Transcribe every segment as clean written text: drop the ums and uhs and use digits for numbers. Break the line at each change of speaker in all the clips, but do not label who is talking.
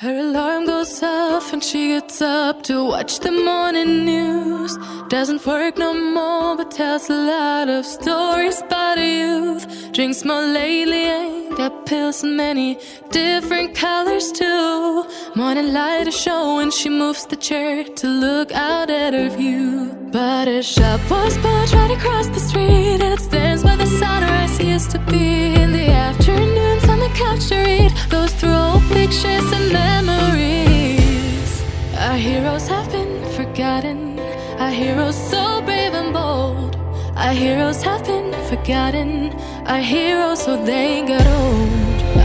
Her alarm goes off and she gets up to watch the morning news. Doesn't work no more but tells a lot of stories about her youth. Drinks more lately, ain't got pills in many different colors too. Morning light is showing, she moves the chair to look out at her view. But her shop was built right across the street, and it stands where the sunrise used to be. In the afternoons on the couch to read, goes through old pictures and memories. Our heroes have been forgotten, our heroes so brave and bold. Our heroes have been forgotten, our heroes so they got old.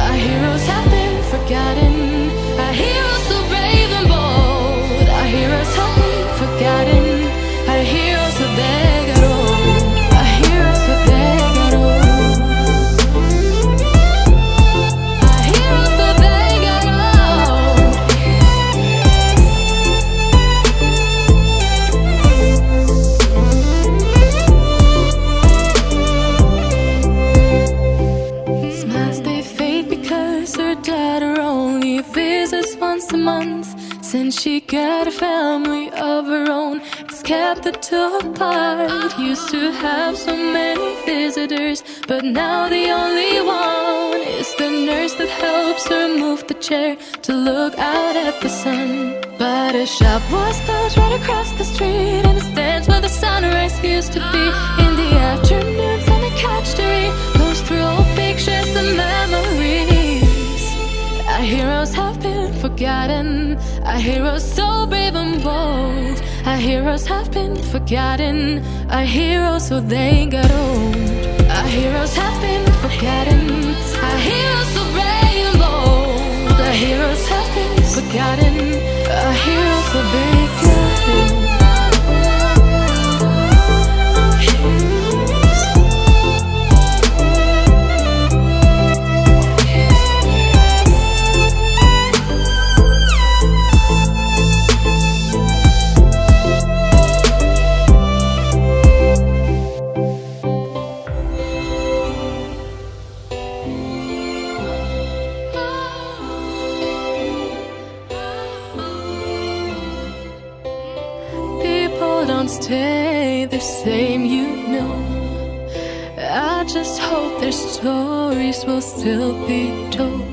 Our heroes have been forgotten, our heroes so brave and bold. Our heroes have been forgotten, our heroes so they got old. Our heroes so they got old. Our heroes so they got old. Smiles they fade because her daughter only visits once a month. Since she got a family of her own, it's kept the two apart. Used to have so many visitors, but now the only one is the nurse that helps her move the chair to look out at the sun. But her shop was built right across the street, and it stands where the sunrise used to be. In the afternoons on the couch to read, goes through old pictures and memories. Our heroes have been forgotten, our heroes so brave and bold. Our heroes have been forgotten, our heroes so they got old. Our heroes have been forgotten, our heroes so brave and bold. Our heroes have been forgotten, our heroes so they got old. Don't stay the same, you know. I just hope their stories will still be told.